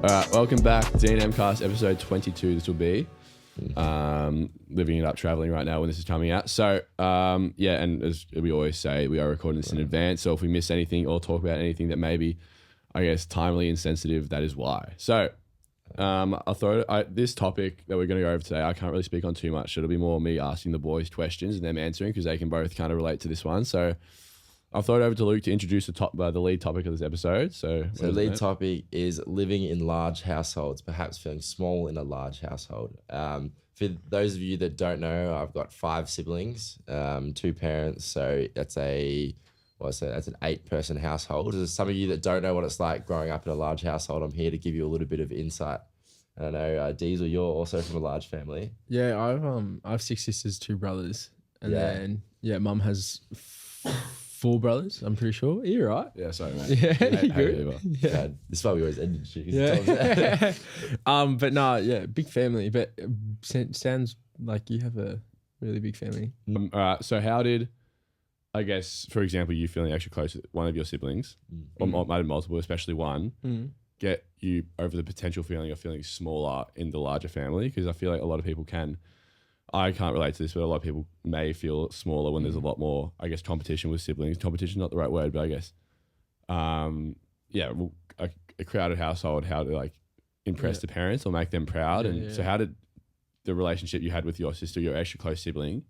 All right, welcome back. DNM Cast episode 22. This will be living it up, traveling right now when this is coming out. So, yeah, and as we always say, we are recording this in advance. So if we miss anything or talk about anything that may be, I guess, timely and sensitive, that is why. So, I'll throw this topic that we're going to go over today. I can't really speak on too much. It'll be more me asking the boys questions and them answering because they can both kind of relate to this one. So, I'll throw it over to Luke to introduce the lead topic of this episode. So the lead topic is living in large households, perhaps feeling small in a large household. For those of you that don't know, I've got 5 siblings, 2 parents. So that's an 8-person household. For some of you that don't know what it's like growing up in a large household, I'm here to give you a little bit of insight. And I know, Diezel, you're also from a large family. Yeah, I have 6 sisters, 2 brothers. And then, mum has 4 brothers, I'm pretty sure. Are you right? Yeah, sorry, mate. Yeah, you good? Yeah. This is why we always end in shit. Yeah. But no, yeah, big family. But sounds like you have a really big family. All right, so how did, I guess, for example, you feeling extra close with one of your siblings, or maybe multiple, especially one, get you over the potential feeling of feeling smaller in the larger family? Because I feel like a lot of people I can't relate to this, but a lot of people may feel smaller when there's a lot more, I guess, competition with siblings. Competition is not the right word, but I guess, a crowded household, how to like impress the parents or make them proud. So how did the relationship you had with your sister, your extra close sibling,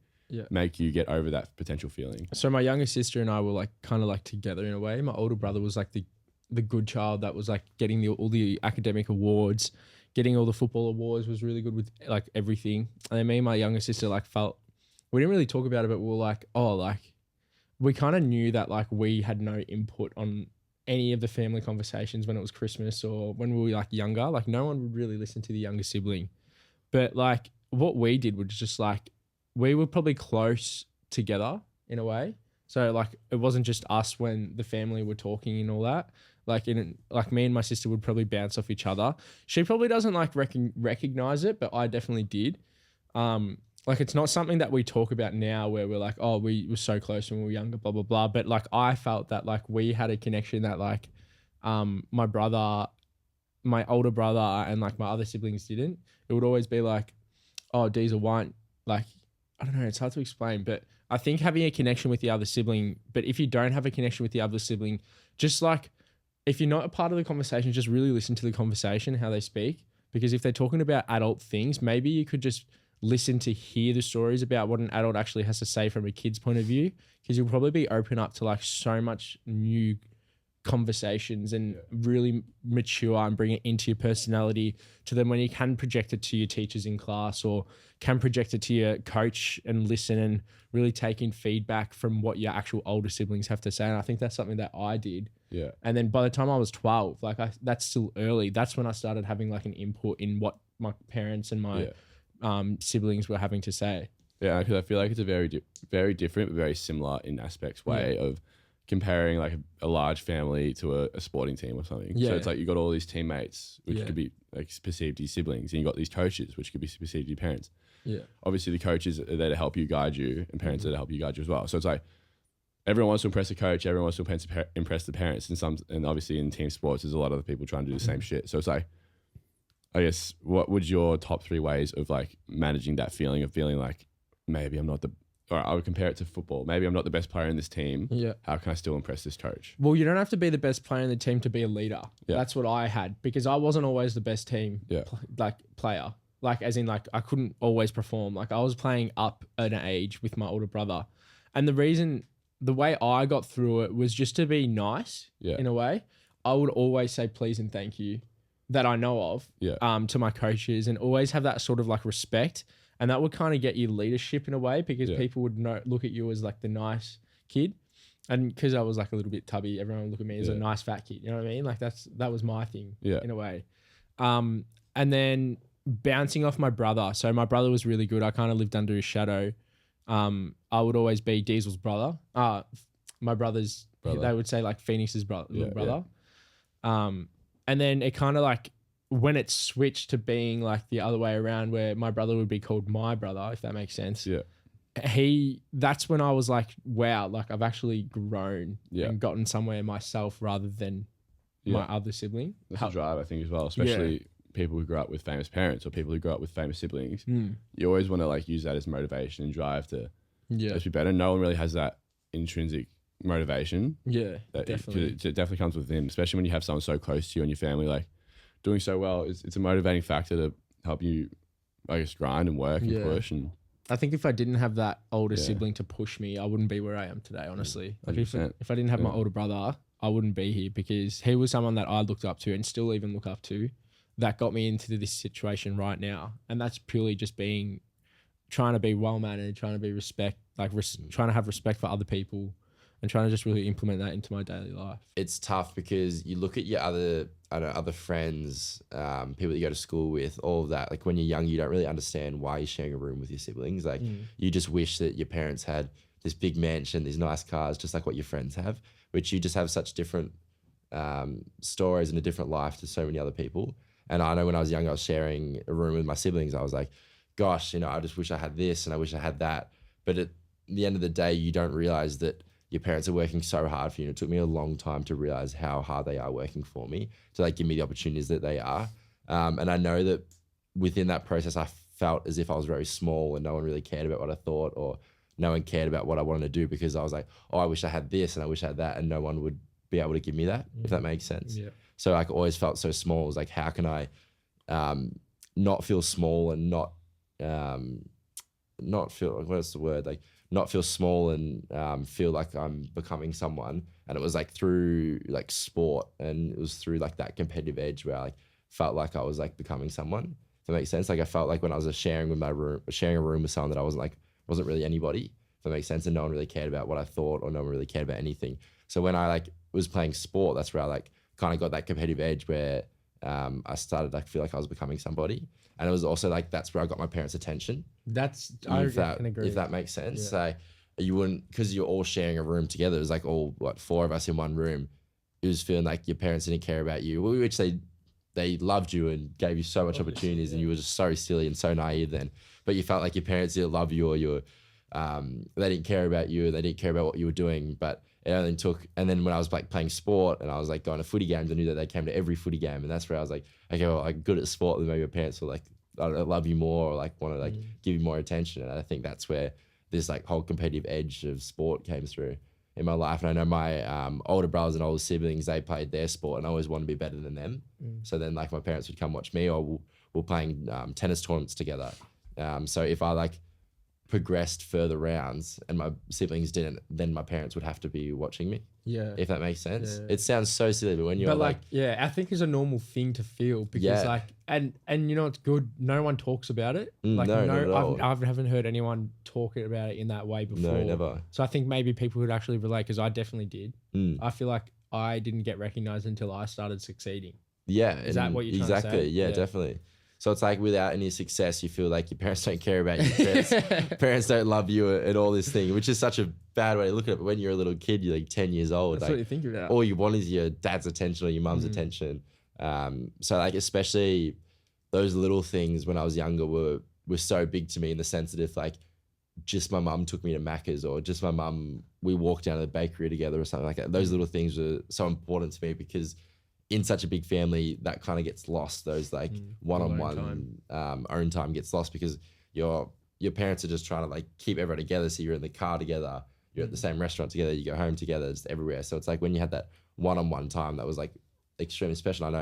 make you get over that potential feeling? So my younger sister and I were like kind of like together in a way. My older brother was like the good child that was like getting all the academic awards, getting all the football awards, was really good with like everything. And then me and my younger sister we didn't really talk about it, but we were like, we kind of knew that like we had no input on any of the family conversations when it was Christmas or when we were like younger. Like no one would really listen to the younger sibling. But like what we did was just like, we were probably close together in a way. So like it wasn't just us when the family were talking and all that. Like me and my sister would probably bounce off each other. She probably doesn't like recognize it, but I definitely did. Like it's not something that we talk about now where we're like, oh, we were so close when we were younger, blah, blah, blah. But like I felt that like we had a connection that like my brother, my older brother and like my other siblings didn't. It would always be like, oh, Diezel won't, like, I don't know, it's hard to explain, but I think having a connection with the other sibling, but if you don't have a connection with the other sibling, just like, if you're not a part of the conversation, just really listen to the conversation, how they speak. Because if they're talking about adult things, maybe you could just listen to hear the stories about what an adult actually has to say from a kid's point of view. Because you'll probably be open up to like so much new conversations and really mature and bring it into your personality to them when you can project it to your teachers in class or can project it to your coach and listen and really take in feedback from what your actual older siblings have to say. And I think that's something that I did. Yeah. And then by the time I was 12, that's still early. That's when I started having like an input in what my parents and my siblings were having to say. Yeah, because I feel like it's a very, very different, but very similar in aspects way of comparing like a large family to a sporting team or something. Yeah. So it's like you got all these teammates, which could be like perceived as siblings, and you got these coaches, which could be perceived as your parents. Yeah. Obviously, the coaches are there to help you, guide you, and parents are there to help you, guide you as well. So it's like everyone wants to impress the coach, everyone wants to impress the parents, and obviously in team sports, there's a lot of people trying to do the same shit. So it's like, I guess, what would your top 3 ways of like managing that feeling of feeling like maybe I'm not or I would compare it to football. Maybe I'm not the best player in this team. Yeah. How can I still impress this coach? Well, you don't have to be the best player in the team to be a leader. Yeah. That's what I had because I wasn't always the best team player. Like as in like I couldn't always perform. Like I was playing up an age with my older brother. And the way I got through it was just to be nice in a way. I would always say please and thank you that I know of to my coaches and always have that sort of like respect. And that would kind of get you leadership in a way because people would look at you as like the nice kid. And because I was like a little bit tubby, everyone would look at me as a nice fat kid. You know what I mean? Like that was my thing in a way. And then bouncing off my brother. So my brother was really good. I kind of lived under his shadow. I would always be Diezel's brother. My brother's brother. They would say like Phoenix's little brother. And then it kind of like, when it switched to being like the other way around where my brother would be called my brother, if that makes sense. Yeah. That's when I was like, wow, like I've actually grown and gotten somewhere myself rather than my other sibling. That's a drive, I think, as well, especially people who grew up with famous parents or people who grew up with famous siblings. You always want to like use that as motivation and drive to just be better. No one really has that intrinsic motivation. Yeah, that definitely. It definitely comes within, especially when you have someone so close to you and your family, like doing so well. It's a motivating factor to help you, I guess, grind and work and push. And I think if I didn't have that older sibling to push me, I wouldn't be where I am today, honestly. Like if I didn't have my older brother, I wouldn't be here because he was someone that I looked up to and still even look up to that got me into this situation right now. And that's purely just trying to be well-mannered, trying to be trying to have respect for other people and trying to just really implement that into my daily life. It's tough because you look at your other friends, people that you go to school with, all of that. Like when you're young, you don't really understand why you're sharing a room with your siblings. Like you just wish that your parents had this big mansion, these nice cars, just like what your friends have, which you just have such different stories and a different life to so many other people. And I know when I was young, I was sharing a room with my siblings. I was like, gosh, I just wish I had this and I wish I had that. But at the end of the day, you don't realize that your parents are working so hard for you. It took me a long time to realize how hard they are working for me to like give me the opportunities that they are. And I know that within that process, I felt as if I was very small and no one really cared about what I thought or no one cared about what I wanted to do because I was like, oh, I wish I had this and I wish I had that. And no one would be able to give me that, if that makes sense. Yeah. So I always felt so small. It was like, how can I not feel small and not feel, what's the word? Like, not feel small and feel like I'm becoming someone. And it was like through like sport and it was through like that competitive edge where I like felt like I was like becoming someone. If that makes sense. Like I felt like when I was sharing a room with someone that I wasn't really anybody. If that makes sense. And no one really cared about what I thought or no one really cared about anything. So when I like was playing sport, that's where I like kind of got that competitive edge where I started like feel like I was becoming somebody. And it was also like, that's where I got my parents' attention. I can agree. If that makes sense. So you wouldn't, because you're all sharing a room together. It was like four of us in one room. It was feeling like your parents didn't care about you, which they loved you and gave you so much opportunities and you were just so silly and so naive then. But you felt like your parents didn't love you or they didn't care about you. They didn't care about what you were doing. But it only took, and then when I was like playing sport and I was like going to footy games, I knew that they came to every footy game. And that's where I was like, okay, well, I'm good at sport. Then maybe your parents will like, I don't know, love you more or like want to like give you more attention. And I think that's where this like whole competitive edge of sport came through in my life. And I know my older brothers and older siblings, they played their sport and I always wanted to be better than them. So then like my parents would come watch me or we're playing tennis tournaments together. So if I like progressed further rounds and my siblings didn't, then my parents would have to be watching me. Yeah. If that makes sense. Yeah. It sounds so silly, but when you're I think it's a normal thing to feel because like, and it's good. No one talks about it. Like no, not at all. I haven't heard anyone talk about it in that way before. No, never. So I think maybe people would actually relate because I definitely did. I feel like I didn't get recognized until I started succeeding. Yeah. Is that what you're trying to say? Yeah, definitely. So it's like without any success, you feel like your parents don't care about you. Parents don't love you and all this thing, which is such a bad way to look at it. But when you're a little kid, you're like 10 years old. That's like, what you think about. All you want is your dad's attention or your mum's attention. So like especially those little things when I was younger were so big to me in the sense that if like just my mum took me to Macca's or just my mum, we walked down to the bakery together or something like that. Those little things were so important to me because in such a big family, that kind of gets lost. Those like one-on-one own time gets lost because your parents are just trying to like keep everyone together. So you're in the car together, you're at the same restaurant together, you go home together, just everywhere. So it's like when you had that one-on-one time, that was like extremely special. I know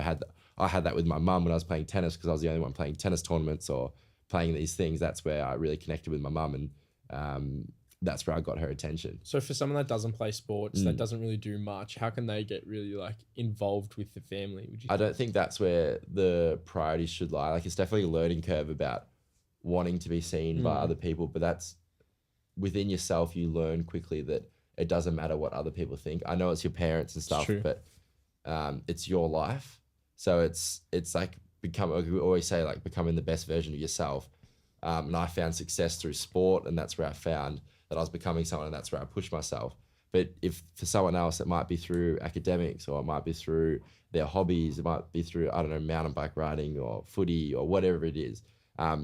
I had that with my mum when I was playing tennis because I was the only one playing tennis tournaments or playing these things. That's where I really connected with my mum and that's where I got her attention. So for someone that doesn't play sports, that doesn't really do much, how can they get really like involved with the family? I don't think that's where the priorities should lie. Like it's definitely a learning curve about wanting to be seen by other people, but that's within yourself. You learn quickly that it doesn't matter what other people think. I know it's your parents and stuff, but it's your life. So it's like we always say like becoming the best version of yourself. And I found success through sport and that's where I found that I was becoming someone and that's where I pushed myself. But if for someone else, it might be through academics or it might be through their hobbies. It might be through, I don't know, mountain bike riding or footy or whatever it is.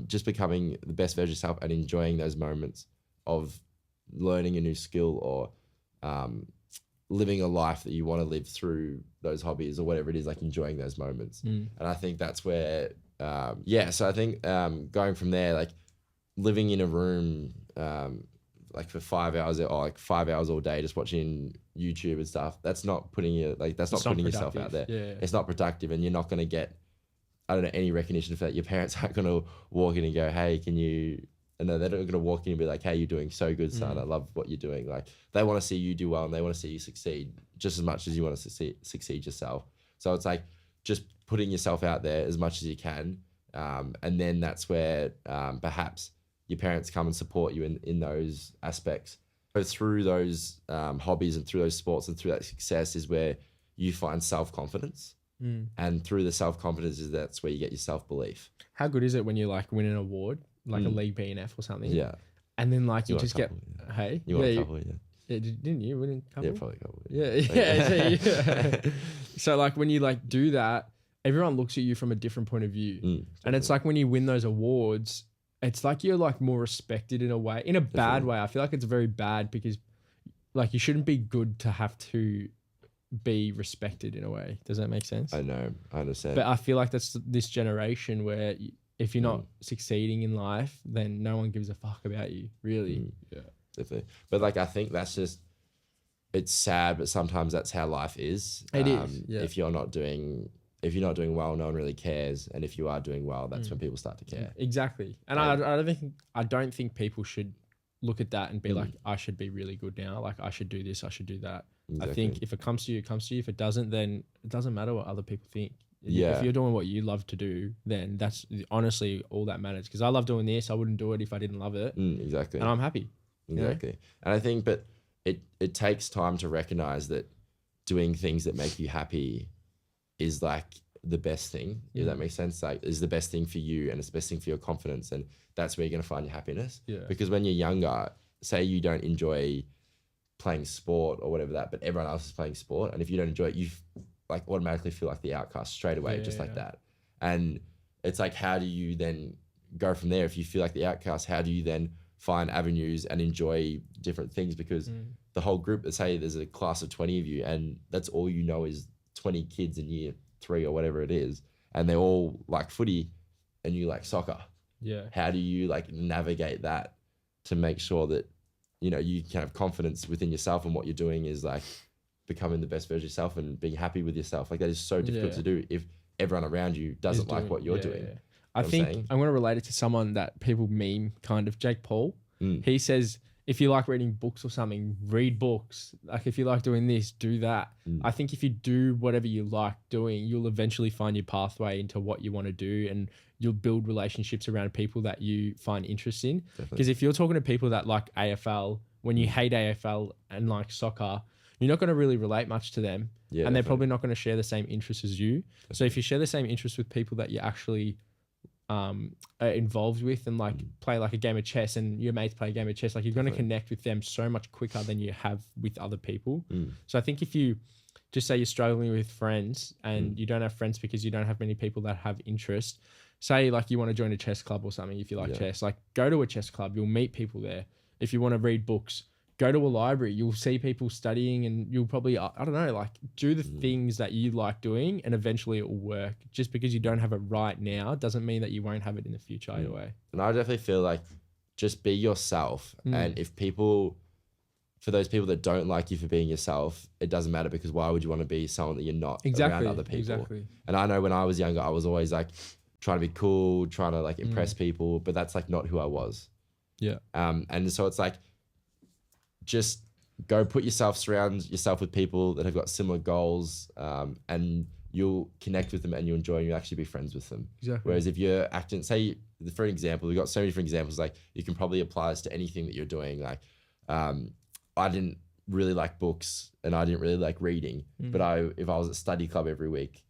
Just becoming the best version of yourself and enjoying those moments of learning a new skill or living a life that you want to live through those hobbies or whatever it is, like enjoying those moments. And I think that's where, so I think going from there, like living in a room like for 5 hours or like 5 hours all day just watching YouTube and stuff, that's not putting you, like that's not putting yourself out there. Yeah. It's not productive, and you're not going to get, I don't know, any recognition for that. Your parents aren't going to walk in and go, hey, can you, and they're not going to walk in and be like, hey, you're doing so good, son. I love what you're doing. Like they want to see you do well and they want to see you succeed just as much as you want to succeed yourself. So it's like just putting yourself out there as much as you can. And then that's where perhaps your parents come and support you in those aspects. So through those hobbies and through those sports and through that success is where you find self-confidence. And through the self-confidence is that's where you get your self-belief. How good is it when you like win an award, like a league BNF or something? Yeah. And then like you want a just get, couple, hey, You want a couple, yeah. Yeah, didn't you win a couple? Yeah, probably a couple. Yeah. So like when you like do that, everyone looks at you from a different point of view. And it's like when you win those awards, it's like you're like more respected in a way, in a bad way. I feel like it's very bad because like you shouldn't be good to have to be respected in a way. Does that make sense? I know, I understand. But I feel like that's this generation where if you're not succeeding in life, then no one gives a fuck about you, really. Yeah, definitely. But like, I think that's just, it's sad, but sometimes that's how life is. It is. Yeah. If you're not doing well, no one really cares. And if you are doing well, that's when people start to care. Exactly. And I don't think people should look at that and be like, I should be really good now. Like I should do this, I should do that. Exactly. I think if it comes to you, it comes to you. If it doesn't, then it doesn't matter what other people think. Yeah. If you're doing what you love to do, then that's honestly all that matters. Because I love doing this. I wouldn't do it if I didn't love it. Exactly. And I'm happy. Exactly. You know? And I think, but it takes time to recognize that doing things that make you happy is like the best thing. If that makes sense, like is the best thing for you and it's the best thing for your confidence. And that's where you're going to find your happiness. Yeah. Because when you're younger, say you don't enjoy playing sport or whatever that, but everyone else is playing sport. And if you don't enjoy it, you like automatically feel like the outcast straight away, like that. And it's like, how do you then go from there? If you feel like the outcast, how do you then find avenues and enjoy different things? Because the whole group, let's say there's a class of 20 of you and that's all you know is 20 kids in year 3 or whatever it is. And they all like footy and you like soccer. Yeah. How do you like navigate that to make sure that, you know, you can have confidence within yourself and what you're doing is like becoming the best version of yourself and being happy with yourself. Like that is so difficult to do if everyone around you doesn't like what you're doing. Yeah. I think I'm going to relate it to someone that people meme kind of, Jake Paul. He says, if you like reading books or something, read books. Like if you like doing this, do that. I think if you do whatever you like doing, you'll eventually find your pathway into what you want to do and you'll build relationships around people that you find interest in. Because if you're talking to people that like AFL, when you hate AFL and like soccer, you're not going to really relate much to them. Yeah, and they're probably not going to share the same interests as you. So if you share the same interests with people that you actually are involved with and like play like a game of chess and your mates play a game of chess, like you're going to connect with them so much quicker than you have with other people. So I think if you just say you're struggling with friends and you don't have friends because you don't have many people that have interest, say like you want to join a chess club or something, if you like chess, like go to a chess club, you'll meet people there. If you want to read books, go to a library, you'll see people studying and you'll probably, I don't know, like do the things that you like doing and eventually it will work. Just because you don't have it right now doesn't mean that you won't have it in the future either way. And I definitely feel like just be yourself. And if people, for those people that don't like you for being yourself, it doesn't matter because why would you want to be someone that you're not around other people? Exactly. And I know when I was younger, I was always like trying to be cool, trying to like impress people, but that's like not who I was. Yeah. And so it's like, just go surround yourself with people that have got similar goals, and you'll connect with them and you'll enjoy and you'll actually be friends with them. Exactly. Whereas if you're acting, say for an example, we've got so many different examples, like you can probably apply this to anything that you're doing. Like, I didn't really like books and I didn't really like reading, but if I was at study club every week,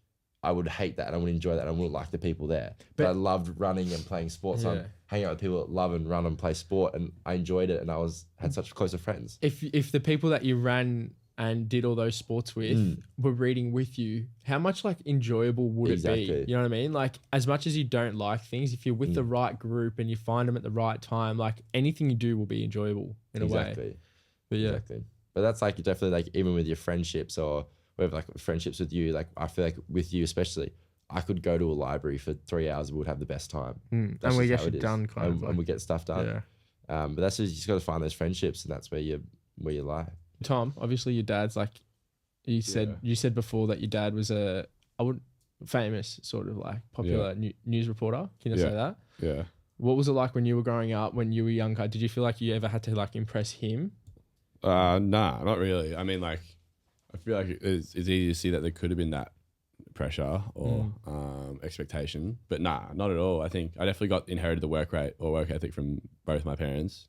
I would hate that and I wouldn't enjoy that and I wouldn't like the people there. But I loved running and playing sports. So I'm hanging out with people that love and run and play sport and I enjoyed it and had such closer friends. If the people that you ran and did all those sports with were reading with you, how much like enjoyable would it be? You know what I mean? Like as much as you don't like things, if you're with the right group and you find them at the right time, like anything you do will be enjoyable in a way. But yeah. Exactly. But that's like definitely like even with your friendships or whatever, like friendships with you, like I feel like with you especially, I could go to a library for 3 hours and we would have the best time. And That's we just get how it shit is. done kind of And like, we get stuff done. yeah. But that's just, you just got to find those friendships, and that's where you lie. Tom, obviously your dad's like, you said before that your dad was famous sort of like popular news reporter. Can you say that? Yeah. What was it like when you were growing up, when you were younger? Did you feel like you ever had to like impress him? Nah, not really. I mean, like, I feel like it's easy to see that there could have been that pressure or expectation, but nah, not at all. I think I definitely inherited the work rate or work ethic from both my parents.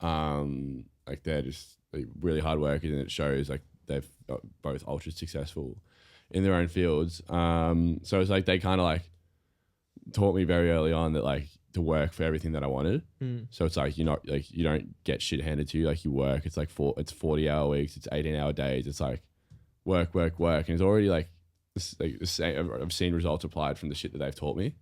Like they're just like really hard workers, and it shows. Like they've got both ultra successful in their own fields. So it's like they kind of like taught me very early on that like to work for everything that I wanted. So it's like you don't get shit handed to you. Like you work. It's like 40-hour weeks. It's 18-hour days. It's like work, and it's already like the same. I've seen results applied from the shit that they've taught me.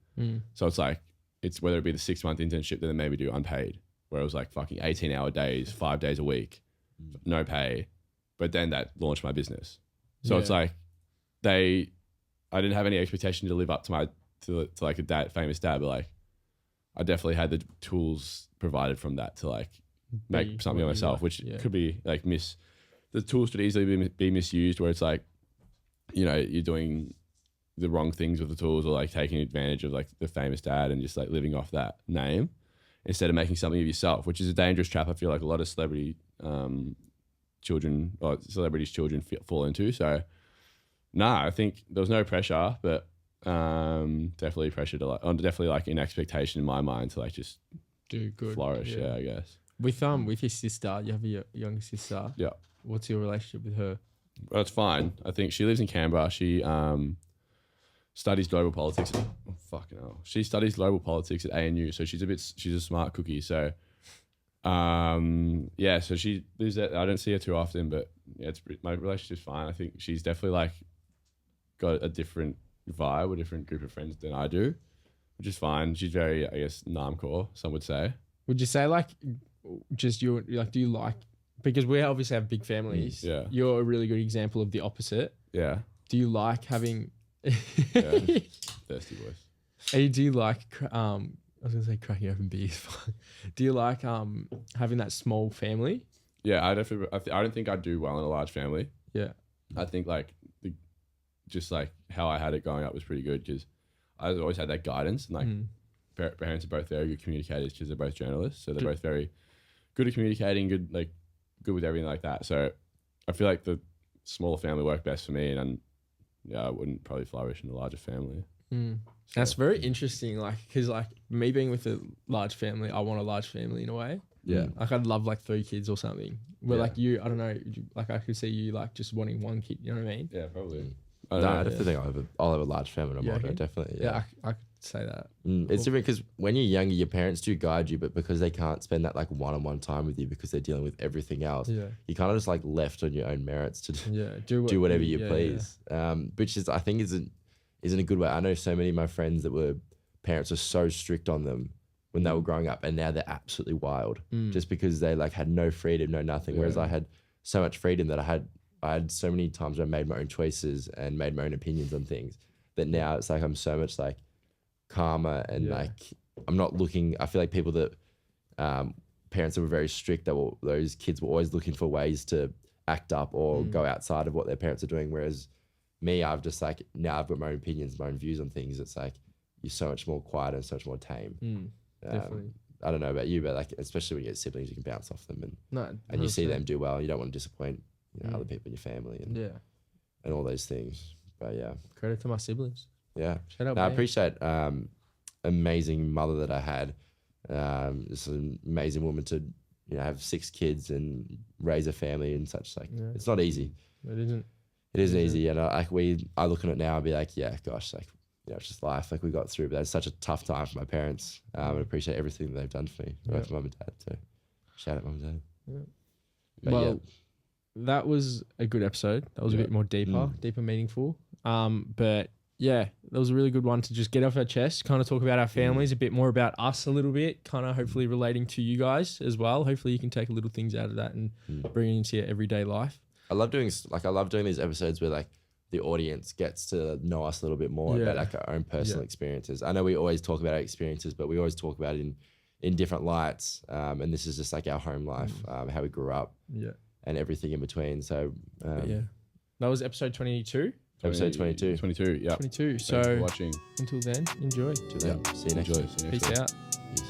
So it's like it's whether it be the 6-month internship that they maybe do unpaid, where it was like fucking 18-hour days, 5 days a week, no pay, but then that launched my business. So it's like I didn't have any expectation to live up to like a famous dad, but like I definitely had the tools provided from that to like make something of myself, which could be like the tools could easily be misused, where it's like, you know, you're doing the wrong things with the tools or like taking advantage of like the famous dad and just like living off that name instead of making something of yourself, which is a dangerous trap. I feel like a lot of celebrities' children fall into. So I think there was no pressure, but definitely pressure to definitely like an expectation in my mind to like just do good, flourish. Yeah, I guess. With your sister, you have a younger sister. Yeah. What's your relationship with her? Well, it's fine. I think she lives in Canberra. She studies global politics. Oh, fucking hell. She studies global politics at ANU. So she's a smart cookie. So, so she lives there. I don't see her too often, but yeah, my relationship's fine. I think she's definitely like got a different vibe, a different group of friends than I do, which is fine. She's very, I guess, Namcore, some would say. Would you say like just do you like, because we obviously have big families. Yeah. You're a really good example of the opposite. Yeah. Do you like having thirsty voice. Hey, do you like I was gonna say cracking open beers. Do you like having that small family? Yeah, I don't think I'd do well in a large family. Yeah. I think like just like how I had it growing up was pretty good because I always had that guidance, and like parents are both very good communicators because they're both journalists, so they're both very good at communicating, good with everything like that. So I feel like the smaller family worked best for me, and I wouldn't probably flourish in a larger family. So, that's very interesting, like because like me being with a large family, I want a large family in a way. Yeah. Like I'd love like 3 kids or something. Where like you, I don't know, like I could see you like just wanting 1 kid. You know what I mean? Yeah, probably. I definitely think I'll have a large family. Okay. Definitely. Yeah, I could say that. It's different because when you're younger, your parents do guide you, but because they can't spend that like one-on-one time with you because they're dealing with everything else, you kind of just like left on your own merits to do whatever you please. Which is, I think, isn't a good way. I know so many of my friends that were parents were so strict on them when they were growing up, and now they're absolutely wild just because they like had no freedom, no nothing. Whereas I had so much freedom that I had so many times where I made my own choices and made my own opinions on things that now it's like I'm so much like calmer and like I'm not looking. I feel like people that parents that were very strict, those kids were always looking for ways to act up or go outside of what their parents are doing. Whereas me, I've just like now I've got my own opinions, my own views on things. It's like you're so much more quiet and so much more tame. Definitely. I don't know about you, but like especially when you get siblings, you can bounce off them and you see them do well. You don't want to disappoint other people in your family and all those things. But yeah, credit to my siblings. Yeah, shout out. I appreciate amazing mother that I had. This an amazing woman to have 6 kids and raise a family and such. Like it's not easy. It isn't. It isn't easy, and I look at it now and be like, yeah, gosh, like it's just life. Like we got through, but that's such a tough time for my parents. I appreciate everything that they've done for me, both mum and dad. So shout out mum and dad. Yeah. But that was a good episode. That was a bit more deeper meaningful. But yeah, that was a really good one to just get off our chest, kind of talk about our families, a bit more about us a little bit, kind of hopefully relating to you guys as well. Hopefully you can take little things out of that and bring it into your everyday life. I love doing these episodes where like the audience gets to know us a little bit more about like our own personal experiences. I know we always talk about our experiences, but we always talk about it in different lights. And this is just like our home life, how we grew up, and everything in between. So that was episode 22. Episode 22. 22, yeah. 22. Thanks for So watching. until then, enjoy. See you next time. Enjoy. See you next Peace week. out. Peace.